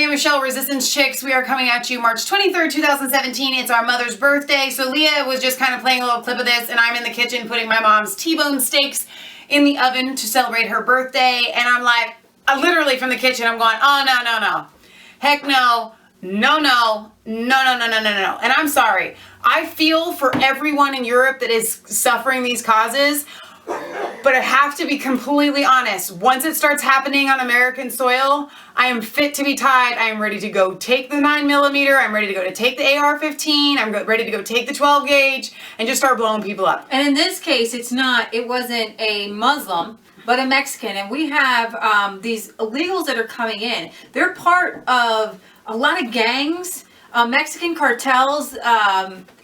Leah Michelle, Resistance Chicks. We are coming at you March 23rd, 2017. It's our mother's birthday. So Leah was just kind of playing a little clip of this, and I'm in the kitchen putting my mom's T-bone steaks in the oven to celebrate her birthday. And I'm like, literally from the kitchen, I'm going, oh, no. Heck no. No. And I'm sorry. I feel for everyone in Europe that is suffering these causes. But I have to be completely honest. Once it starts happening on American soil, I am fit to be tied. I am ready to go take the 9mm. I'm ready to go to take the AR-15. I'm ready to go take the 12 gauge and just start blowing people up. And in this case, it wasn't a Muslim, but a Mexican. And we have these illegals that are coming in. They're part of a lot of gangs. Mexican cartels,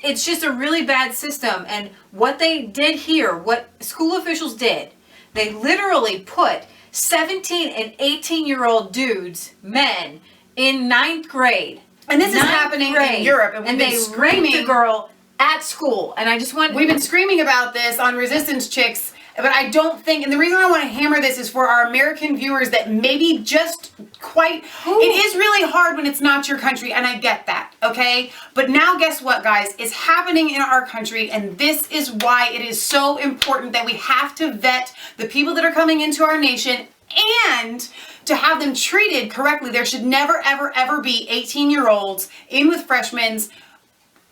it's just a really bad system. And what they did here, what school officials did, they literally put 17 and 18-year-old dudes, men, in 9th grade. And this is happening in Europe. And they raped a girl at school. And I just want... We've been screaming about this on Resistance Chicks. But I don't think, and the reason I want to hammer this is for our American viewers that maybe just quite, it is really hard when it's not your country, and I get that, okay? But now guess what, guys? It's happening in our country, and this is why it is so important that we have to vet the people that are coming into our nation and to have them treated correctly. There should never, ever be 18-year-olds in with freshmen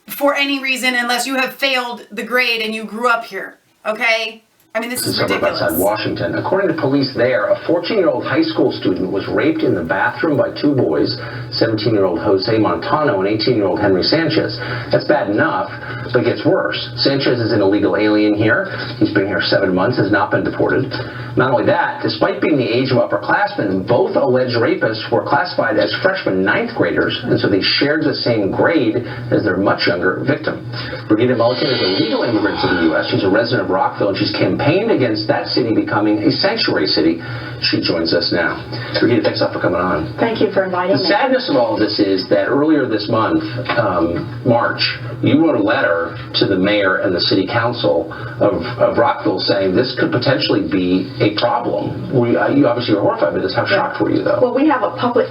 for any reason unless you have failed the grade and you grew up here, okay? I mean, this is ridiculous. Outside Washington. According to police there, a 14-year-old high school student was raped in the bathroom by two boys, 17-year-old Jose Montano and 18-year-old Henry Sanchez. That's bad enough, but it gets worse. Sanchez is an illegal alien here. He's been here 7 months, has not been deported. Not only that, despite being the age of upperclassmen, both alleged rapists were classified as freshman 9th graders, and so they shared the same grade as their much younger victim. Brigida Mulligan is a legal immigrant to the U.S. She's a resident of Rockville, and she's campaigned against that city becoming a sanctuary city. She joins us now. Brigida, thanks a lot for coming on. Thank you for inviting me. The sadness of all of this is that earlier this month, March, you wrote a letter to the mayor and the city council of Rockville saying this could potentially be a problem. You obviously were horrified by this. How shocked were you, though? Well, we had a public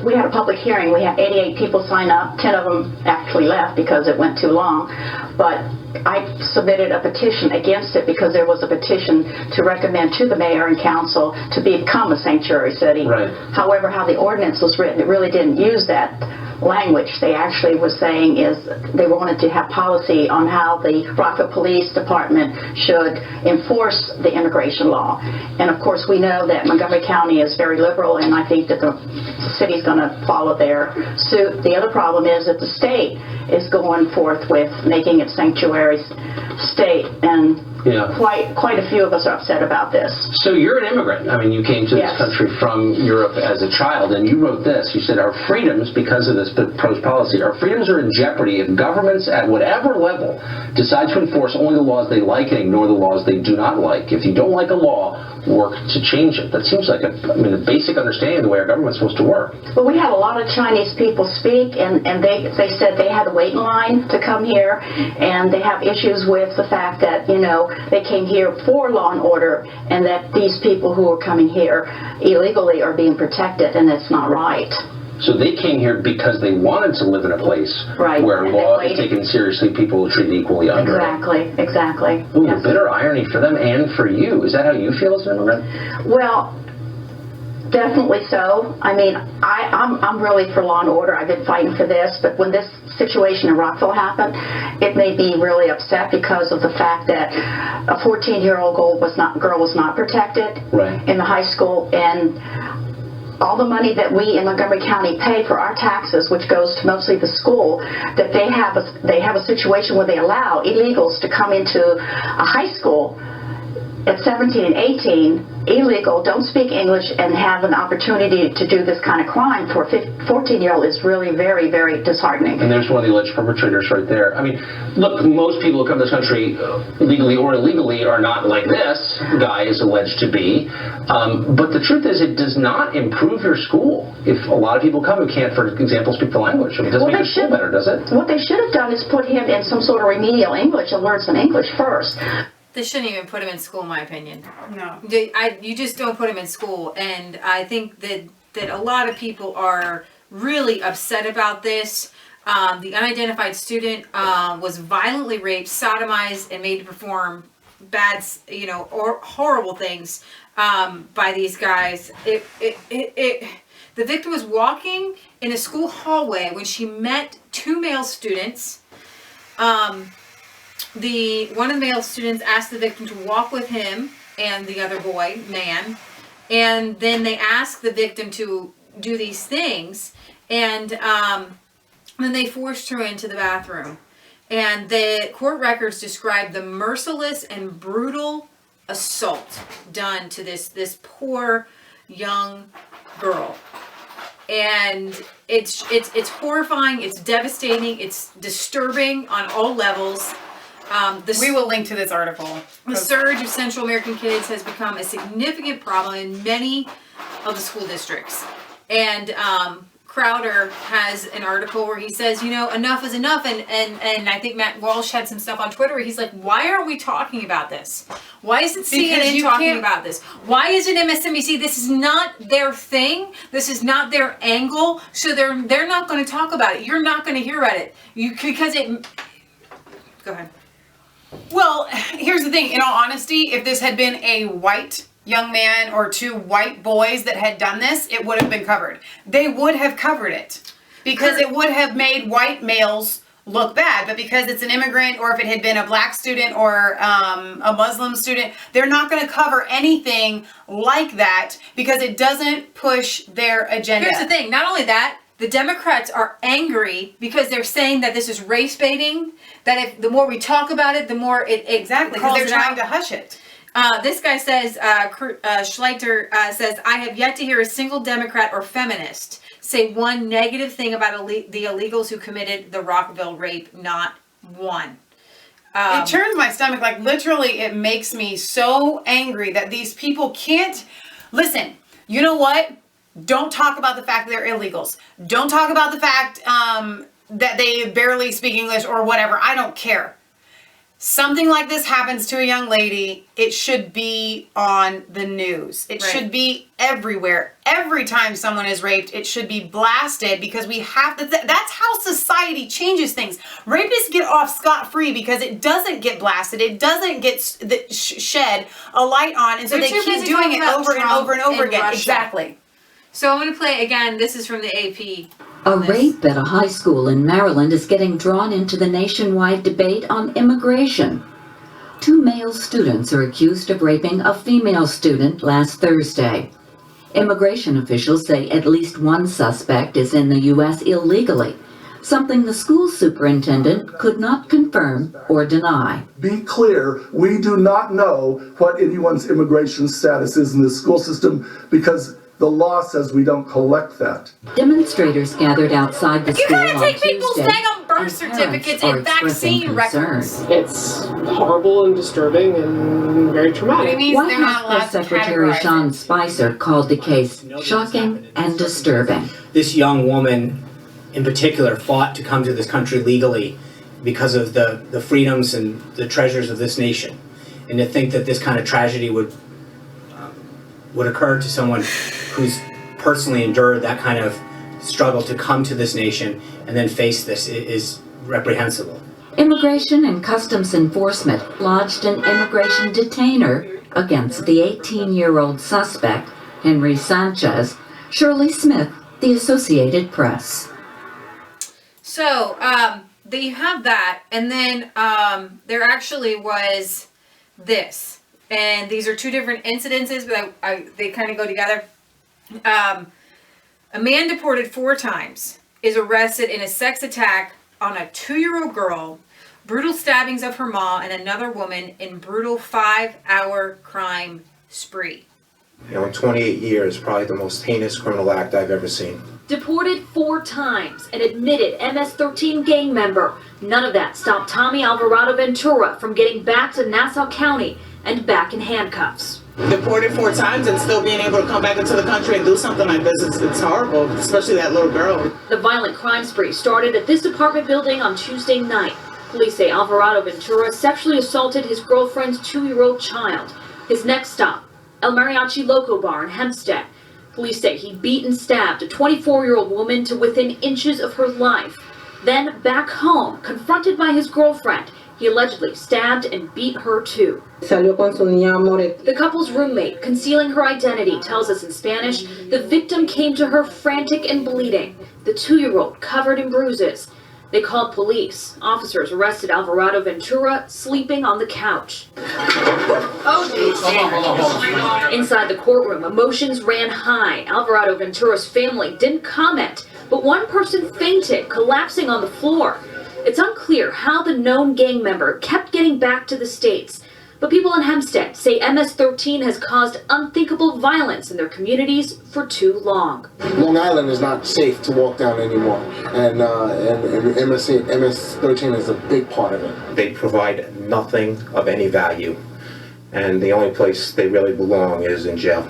hearing. We had 88 people sign up. 10 of them actually left because it went too long. But I submitted a petition against it because there was a petition to recommend to the mayor and council to become a sanctuary city. Right. However, how the ordinance was written, it really didn't use that language. They actually were saying is they wanted to have policy on how the Rockville Police Department should enforce the immigration law. And of course we know that Montgomery County is very liberal, and I think that the city's going to follow their suit. The other problem is that the state is going forth with making it sanctuary state, and quite a few of us are upset about this. So you're an immigrant. I mean, you came to this country from Europe as a child, and you wrote this. You said, our freedoms, because of this proposed policy, our freedoms are in jeopardy if governments at whatever level decide to enforce only the laws they like and ignore the laws they do not like. If you don't like a law, work to change it. That seems like a basic understanding of the way our government's supposed to work. Well, we had a lot of Chinese people speak, and they said they had to wait in line to come here, and they have issues with the fact that, you know, they came here for law and order, and that these people who are coming here illegally are being protected, and it's not right. So they came here because they wanted to live in a place where law is taken seriously, people are treated equally under it. Exactly. Ooh, the bitter irony for them and for you. Is that how you feel as an immigrant? Well, definitely so. I mean, I'm really for law and order. I've been fighting for this, but when this situation in Rockville happened, it made me really upset because of the fact that a 14-year-old girl was not protected in the high school, and all the money that we in Montgomery County pay for our taxes, which goes to mostly the school, that they have a situation where they allow illegals to come into a high school at 17 and 18, illegal, don't speak English, and have an opportunity to do this kind of crime for a 14-year-old is really very, very disheartening. And there's one of the alleged perpetrators right there. I mean, look, most people who come to this country legally or illegally are not like this guy is alleged to be. But the truth is it does not improve your school if a lot of people come who can't, for example, speak the language. I mean, it doesn't make your school better, does it? What they should have done is put him in some sort of remedial English and learn some English first. They shouldn't even put him in school, in my opinion. No. You just don't put him in school. And I think that a lot of people are really upset about this. The unidentified student was violently raped, sodomized, and made to perform bad, or horrible things by these guys. The victim was walking in a school hallway when she met two male students. One of the male students asked the victim to walk with him and the other man, and then they asked the victim to do these things, and then they forced her into the bathroom. And the court records describe the merciless and brutal assault done to this poor young girl. And it's horrifying, it's devastating, it's disturbing on all levels. We will link to this article. The surge of Central American kids has become a significant problem in many of the school districts. And Crowder has an article where he says, enough is enough. And I think Matt Walsh had some stuff on Twitter where he's like, why aren't we talking about this? Why isn't CNN talking about this? Why isn't MSNBC? This is not their thing. This is not their angle. So they're not going to talk about it. You're not going to hear about it. Go ahead. Well, here's the thing. In all honesty, if this had been a white young man or two white boys that had done this, it would have been covered. They would have covered it because it would have made white males look bad. But because it's an immigrant, or if it had been a black student or a Muslim student, they're not going to cover anything like that because it doesn't push their agenda. Here's the thing. Not only that, the Democrats are angry because they're saying that this is race baiting, that if the more we talk about it, the more it exactly, because they're trying to hush it. This guy says, Schleiter says, I have yet to hear a single Democrat or feminist say one negative thing about the illegals who committed the Rockville rape. Not one. It turns my stomach. Like, literally, it makes me so angry that these people can't listen. You know what? Don't talk about the fact that they're illegals. Don't talk about the fact that they barely speak English or whatever. I don't care. Something like this happens to a young lady, it should be on the news. It should be everywhere. Every time someone is raped, it should be blasted because we have to. That's how society changes things. Rapists get off scot-free because it doesn't get blasted. It doesn't get shed a light on. And so they keep doing it over and over and over again. Russia. Exactly. So I'm going to play again. This is from the AP. A rape at a high school in Maryland is getting drawn into the nationwide debate on immigration. Two male students are accused of raping a female student last Thursday. Immigration officials say at least one suspect is in the U.S. illegally, something the school superintendent could not confirm or deny. Be clear, we do not know what anyone's immigration status is in the school system because the law says we don't collect that. Demonstrators gathered outside the school on Tuesday. You gotta take people's dang on birth certificates and vaccine records. It's horrible and disturbing and very traumatic. White House Press Secretary Sean Spicer called the case shocking and disturbing. This young woman in particular fought to come to this country legally because of the freedoms and the treasures of this nation. And to think that this kind of tragedy would occur to someone who's personally endured that kind of struggle to come to this nation and then face this is reprehensible. Immigration and Customs Enforcement lodged an immigration detainer against the 18-year-old suspect, Henry Sanchez. Shirley Smith, The Associated Press. So, you have that, and then there actually was this. And these are two different incidences, but they kind of go together. A man deported 4 times is arrested in a sex attack on a 2-year-old girl, brutal stabbings of her mom and another woman in brutal 5-hour crime spree. In 28 years, probably the most heinous criminal act I've ever seen. Deported 4 times, an admitted MS-13 gang member. None of that stopped Tommy Alvarado Ventura from getting back to Nassau County and back in handcuffs. Deported 4 times and still being able to come back into the country and do something like this, it's horrible, especially that little girl. The violent crime spree started at this apartment building on Tuesday night. Police say Alvarado Ventura sexually assaulted his girlfriend's 2-year-old child. His next stop, El Mariachi Loco Bar in Hempstead. Police say he beat and stabbed a 24-year-old woman to within inches of her life. Then, back home, confronted by his girlfriend, he allegedly stabbed and beat her too. The couple's roommate, concealing her identity, tells us in Spanish the victim came to her frantic and bleeding, the 2-year-old covered in bruises. They called police. Officers arrested Alvarado Ventura sleeping on the couch. Inside the courtroom, emotions ran high. Alvarado Ventura's family didn't comment, but one person fainted, collapsing on the floor. It's unclear how the known gang member kept getting back to the States, but people in Hempstead say MS-13 has caused unthinkable violence in their communities for too long. Long Island is not safe to walk down anymore, and MS-13 is a big part of it. They provide nothing of any value, and the only place they really belong is in jail.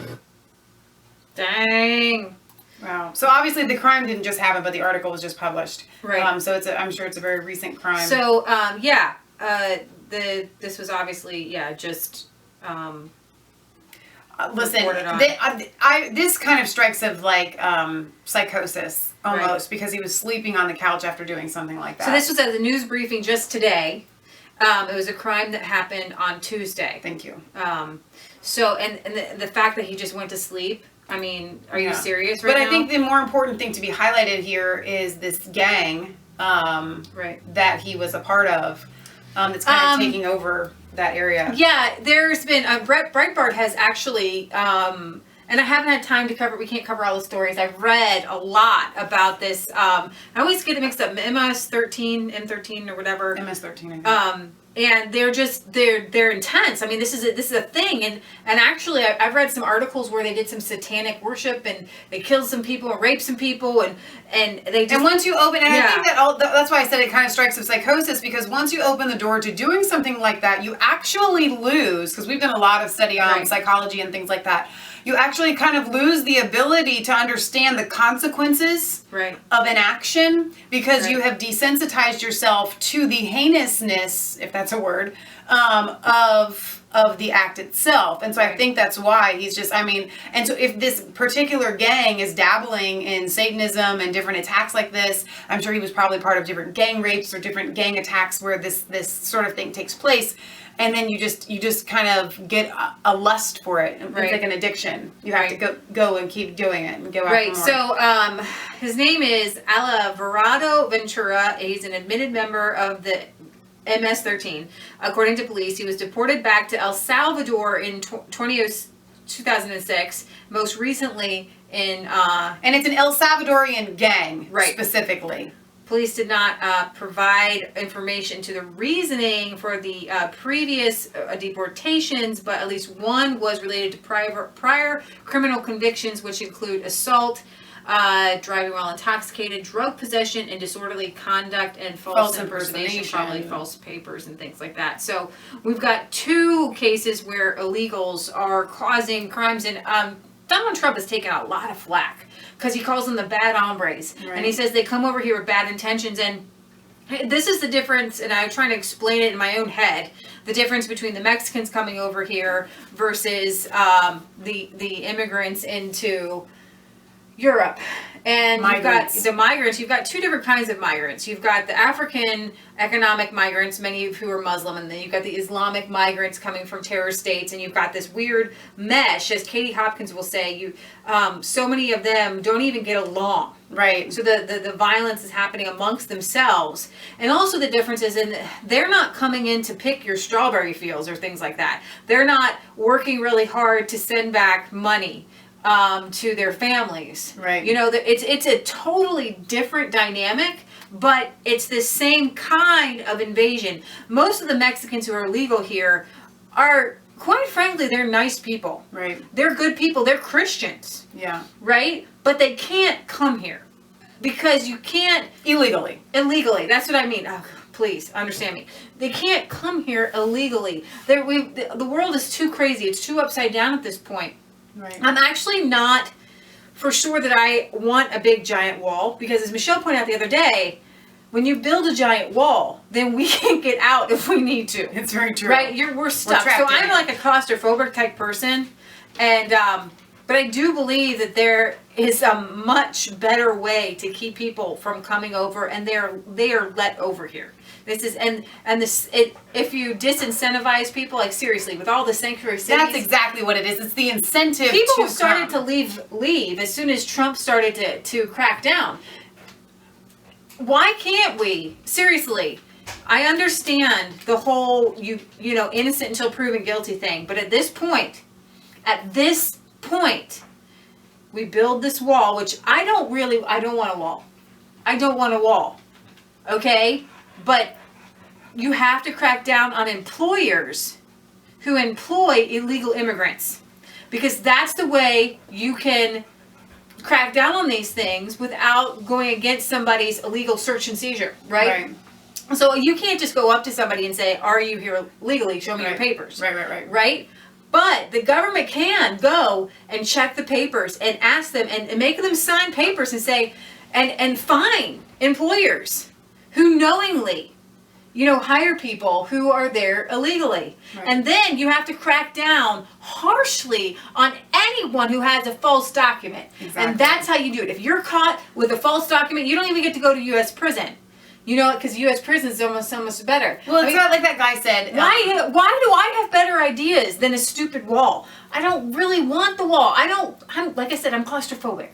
Dang. Wow. So obviously the crime didn't just happen, but the article was just published. Right. So I'm sure it's a very recent crime. So, this was obviously, just, listen, this kind of strikes of like psychosis almost, because he was sleeping on the couch after doing something like that. So this was at the news briefing just today. It was a crime that happened on Tuesday. Thank you. So, and the fact that he just went to sleep, I mean, are you serious right now? But I think the more important thing to be highlighted here is this gang that he was a part of that's kind of taking over that area. Yeah, there's been, Breitbart has actually, and I haven't had time to cover, we can't cover all the stories. I've read a lot about this. I always get it mixed up, MS-13, M13 or whatever. MS-13, I think. And they're just, they're intense. I mean, this is a thing. And actually, I've read some articles where they did some satanic worship and they killed some people and raped some people and they just... And once you open, and I think that that's why I said it kind of strikes of psychosis, because once you open the door to doing something like that, you actually lose, because we've done a lot of study on psychology and things like that, you actually kind of lose the ability to understand the consequences of an action, because you have desensitized yourself to the heinousness, if that's a word, of the act itself. And so I think that's why he's just, I mean, and so if this particular gang is dabbling in Satanism and different attacks like this, I'm sure he was probably part of different gang rapes or different gang attacks where this sort of thing takes place. And then you just kind of get a lust for it. It's like an addiction. You have to go and keep doing it and go after more. So his name is Alvarado Ventura. He's an admitted member of the MS-13. According to police, he was deported back to El Salvador in 2006. Most recently in... and it's an El Salvadorian gang, specifically. Police did not provide information to the reasoning for the previous deportations, but at least one was related to prior criminal convictions, which include assault, driving while intoxicated, drug possession, and disorderly conduct, and false impersonation, probably false papers and things like that. So we've got 2 cases where illegals are causing crimes, and Donald Trump has taken a lot of flack because he calls them the bad hombres. And he says they come over here with bad intentions. And this is the difference, and I'm trying to explain it in my own head, the difference between the Mexicans coming over here versus the immigrants into Europe. And you've got the migrants. You've got 2 different kinds of migrants. You've got the African economic migrants, many of who are Muslim, and then you've got the Islamic migrants coming from terrorist states, and you've got this weird mesh, as Katie Hopkins will say. So many of them don't even get along. Right. So the violence is happening amongst themselves. And also the difference is they're not coming in to pick your strawberry fields or things like that. They're not working really hard to send back money to their families. Right. You know, it's a totally different dynamic, but it's the same kind of invasion. Most of the Mexicans who are illegal here are, quite frankly, they're nice people. Right. They're good people. They're Christians. Yeah. Right? But they can't come here because you can't... Illegally. That's what I mean. Oh, please, understand me. They can't come here illegally. The world is too crazy. It's too upside down at this point. Right. I'm actually not for sure that I want a big giant wall, because as Michelle pointed out the other day, when you build a giant wall, then we can't get out if we need to. It's very true. Right? We're stuck. So I'm like a claustrophobic type person, and but But I do believe that there is a much better way to keep people from coming over, and they are let over here. This is if you disincentivize people, like seriously, with all the sanctuary cities. That's exactly what it is. It's the incentive. People started to leave as soon as Trump started to crack down. Why can't we? Seriously, I understand the whole you know innocent until proven guilty thing, but at this point, we build this wall, which I don't want a wall. I don't want a wall. Okay? But you have to crack down on employers who employ illegal immigrants, because that's the way you can crack down on these things without going against somebody's illegal search and seizure, right? So you can't just go up to somebody and say, "Are you here legally? Show me your papers." Right? But the government can go and check the papers and ask them and make them sign papers and say, and fine employers who knowingly, hire people who are there illegally. And then you have to crack down harshly on anyone who has a false document. And that's how you do it. If you're caught with a false document, you don't even get to go to U.S. prison. Because U.S. prison is almost better. Well, it's not like that guy said. Why do I have better ideas than a stupid wall? I don't really want the wall. Like I said, I'm claustrophobic.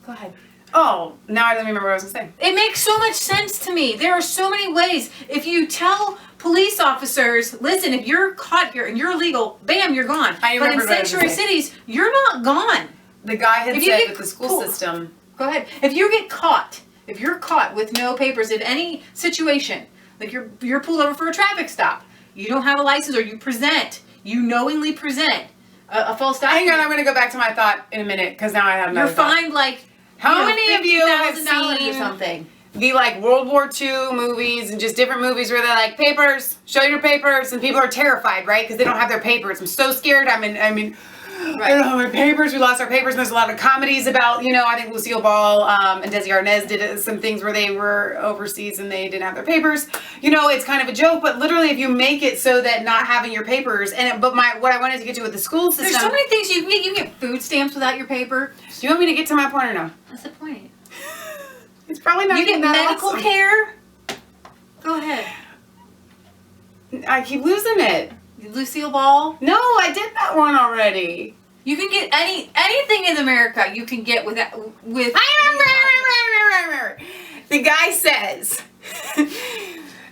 Go ahead. Oh, now I don't remember what I was going to say. It makes so much sense to me. There are so many ways. If you tell police officers, listen, if you're caught here and you're illegal, bam, you're gone. But in sanctuary cities, you're not gone. The guy had said with the school system. Go ahead. If you're caught with no papers in any situation, like you're pulled over for a traffic stop, you don't have a license, or you knowingly present a false document. Hang on, I'm going to go back to my thought in a minute, because now I have another You're fined How many of you have seen or something? The World War II movies and just different movies where they're like, papers, show your papers, and people are terrified, right? Because they don't have their papers. I'm so scared. I don't have my papers. We lost our papers. And there's a lot of comedies about, I think Lucille Ball and Desi Arnaz did some things where they were overseas and they didn't have their papers. It's kind of a joke, but literally if you make it so that not having your papers, what I wanted to get to with the school system. There's so many things you can get. You can get food stamps without your paper. Do you want me to get to my point or no? What's the point? It's probably not. You get medical care. Go ahead. I keep losing it. Lucille Ball? No, I did that one already. You can get anything in America. You can get with. I remember. The guy says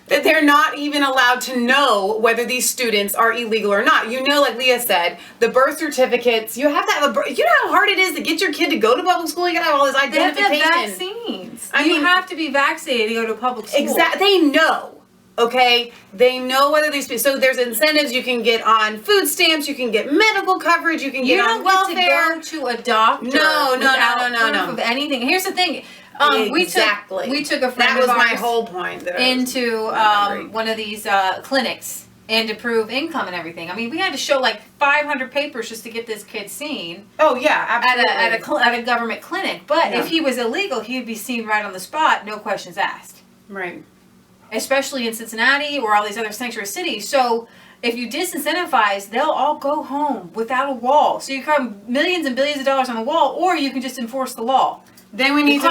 that they're not even allowed to know whether these students are illegal or not. Like Leah said, the birth certificates. You have to have you know how hard it is to get your kid to go to public school. You gotta have all this identification. They have vaccines. You have to be vaccinated to go to public school. Exactly. They know. Okay, they know whether these people. So there's incentives you can get on food stamps. You can get medical coverage. You can get on welfare. You don't get to go to a doctor. No. Of anything. Here's the thing. Exactly. We took a friend that was of ours my whole point. Into one of these clinics and to prove income and everything. We had to show 500 papers just to get this kid seen. Oh yeah, absolutely. At a government clinic. But if he was illegal, he'd be seen right on the spot, no questions asked. Right. Especially in Cincinnati or all these other sanctuary cities. So if you disincentivize, they'll all go home without a wall. So you come millions and billions of dollars on the wall, or you can just enforce the law. Then we need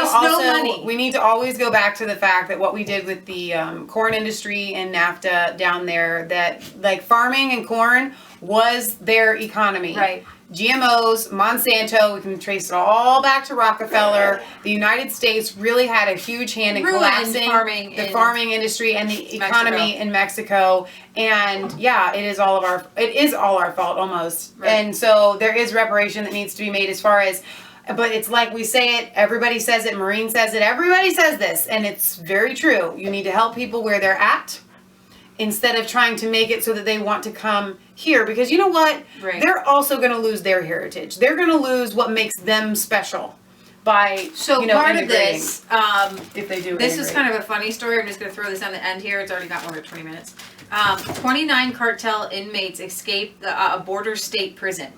we need to always go back to the fact that what we did with the corn industry and NAFTA down there, that farming and corn was their economy. Right. GMOs, Monsanto, we can trace it all back to Rockefeller. The United States really had a huge hand in collapsing the farming industry and the economy in Mexico. And it is all our fault almost. Right. And so there is reparation that needs to be made as far as, but it's like we say it, everybody says it, Maureen says it, everybody says this, and it's very true. You need to help people where they're at, instead of trying to make it so that they want to come here. Because you know what? Right. They're also going to lose their heritage. They're going to lose what makes them special by part of this, if they do. This is kind of a funny story. I'm just going to throw this on the end here. It's already got over 20 minutes. 29 cartel inmates escaped a border state prison.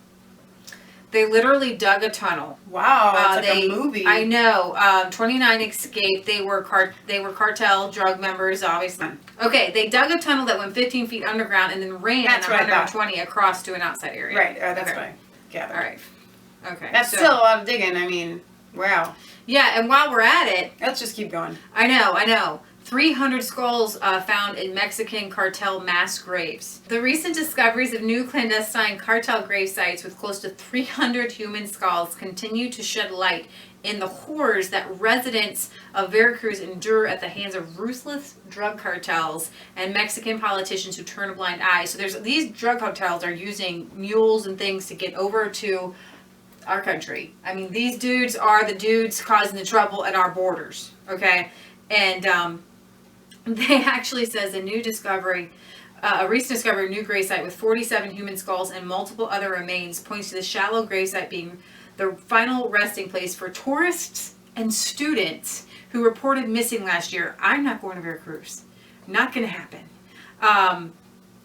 They literally dug a tunnel. Wow, it's like a movie. I know. 29 escaped. They were cartel drug members, obviously. Okay, they dug a tunnel that went 15 feet underground and then ran 120 across to an outside area. Right, that's fine. Yeah. All right. Okay. That's still a lot of digging. I mean, wow. Yeah, and while we're at it, let's just keep going. I know. 300 skulls found in Mexican cartel mass graves. The recent discoveries of new clandestine cartel grave sites with close to 300 human skulls continue to shed light in the horrors that residents of Veracruz endure at the hands of ruthless drug cartels and Mexican politicians who turn a blind eye. So these drug cartels are using mules and things to get over to our country. I mean, these dudes are the dudes causing the trouble at our borders, okay? And they actually says a recent discovery of a new grave site with 47 human skulls and multiple other remains points to the shallow grave site being the final resting place for tourists and students who reported missing last year. I'm not going to Veracruz. Not going to happen.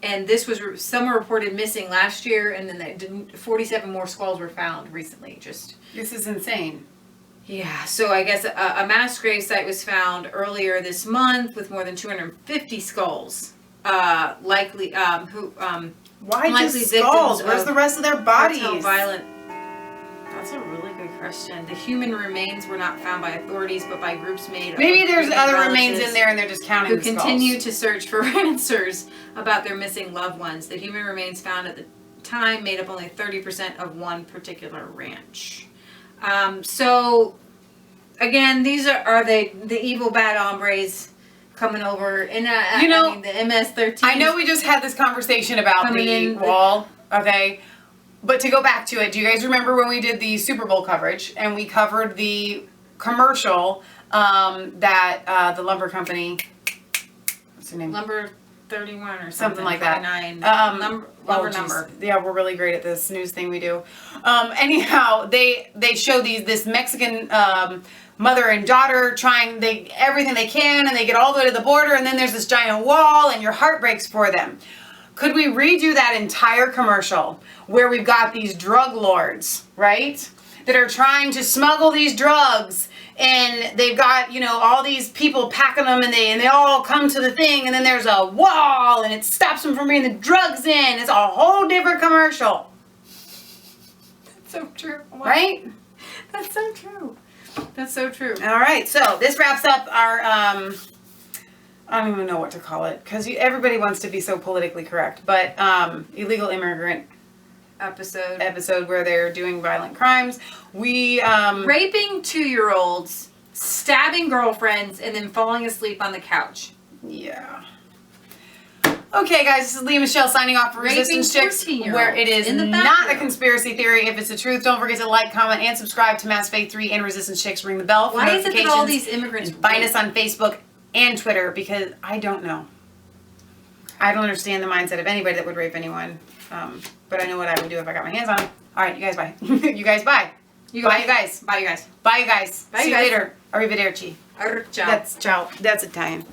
And this was, some were reported missing last year, and then 47 more skulls were found recently. This is insane. Yeah, so I guess a mass grave site was found earlier this month with more than 250 skulls. Why just skulls? Where's the rest of their bodies? That's a really good question. The human remains were not found by authorities, but by groups made. Maybe there's other remains in there, and they're just counting. Who the skulls. continue to search for answers about their missing loved ones. The human remains found at the time made up only 30% of one particular ranch. So, again, these are the evil bad hombres coming over. And the MS-13. I know we just had this conversation about the wall, okay? But to go back to it, do you guys remember when we did the Super Bowl coverage and we covered the commercial that the lumber company, what's the name? Lumber 31 or something like that. 49. Lumber number. Yeah, we're really great at this news thing we do. Anyhow, they show this Mexican mother and daughter trying everything they can, and they get all the way to the border, and then there's this giant wall, and your heart breaks for them. Could we redo that entire commercial where we've got these drug lords, right, that are trying to smuggle these drugs, and they've got, all these people packing them, and they all come to the thing, and then there's a wall, and it stops them from bringing the drugs in. It's a whole different commercial. That's so true. Wow. Right? That's so true. That's so true. All right, so this wraps up our, I don't even know what to call it, because everybody wants to be so politically correct, but illegal immigrant episode where they're doing violent crimes. We raping 2-year-olds, stabbing girlfriends, and then falling asleep on the couch. Yeah. Okay, guys, this is Leah Michelle signing off for Resistance Chicks, where it is not a conspiracy theory. If it's the truth, don't forget to like, comment, and subscribe to Mass Faith 3 and Resistance Chicks. Ring the bell for notifications. Why is it that all these immigrants find us on Facebook and Twitter? Because I don't know. I don't understand the mindset of anybody that would rape anyone. But I know what I would do if I got my hands on them. All right, you guys, bye. You guys, bye. Bye, you guys. Bye, you guys. Bye, you guys. Bye, See you you guys. later. Arrivederci. Ciao. That's ciao. That's Italian.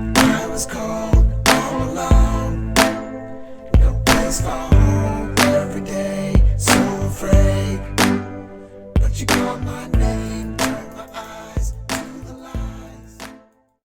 I was cold, all alone. No place for